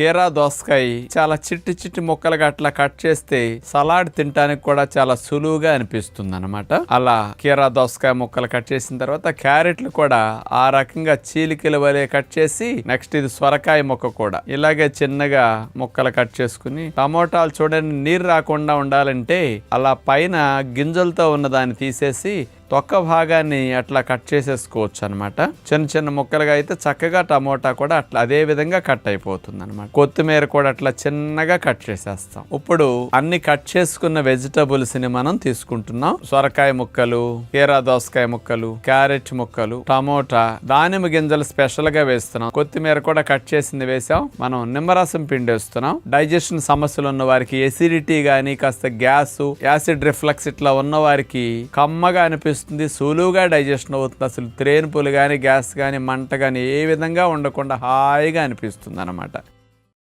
కీరా దోసకాయ చాలా చిట్టి చిట్టి ముక్కలుగా అట్లా కట్ చేస్తే సలాడ్ తినడానికి కూడా చాలా సులువుగా అనిపిస్తుంది అనమాట. అలా కీరా దోసకాయ ముక్కలు కట్ చేసిన తర్వాత క్యారెట్లు కూడా ఆ రకంగా చీలికల వలె కట్ చేసి, నెక్స్ట్ ఇది సొరకాయ ముక్క కూడా ఇలాగే చిన్నగా ముక్కలు కట్ చేసుకుని, టమోటాలు చూడండి నీరు రాకుండా ఉండాలంటే అలా పైన గింజలతో ఉన్న దాన్ని తీసేసి తొక్క భాగాన్ని అట్లా కట్ చేసేసుకోవచ్చు అనమాట. చిన్న చిన్న ముక్కలుగా అయితే చక్కగా టమోటా కూడా అట్లా అదే విధంగా కట్ అయిపోతుంది అనమాట. కొత్తిమీర కూడా అట్లా చిన్నగా కట్ చేసేస్తాం. ఇప్పుడు అన్ని కట్ చేసుకున్న వెజిటబుల్స్ ని మనం తీసుకుంటున్నాం. సొరకాయ ముక్కలు, కీరా దోసకాయ ముక్కలు, క్యారెట్ ముక్కలు, టమోటా, దానిమ్మ గింజలు స్పెషల్ గా వేస్తున్నాం. కొత్తిమీర కూడా కట్ చేసింది వేసాం. మనం నిమ్మరసం పిండి వేస్తున్నాం. డైజెషన్ సమస్యలు ఉన్న వారికి, ఎసిడిటీ గానీ, కాస్త గ్యాస్, యాసిడ్ రిఫ్లక్స్ ఇట్లా ఉన్న వారికి కమ్మగా అనిపిస్తుంది, సులువుగా డైజెషన్ అవుతుంది. అసలు త్రేనుపులు కానీ, గ్యాస్ కానీ, మంట కానీ ఏ విధంగా ఉండకుండా హాయిగా అనిపిస్తుంది అన్నమాట.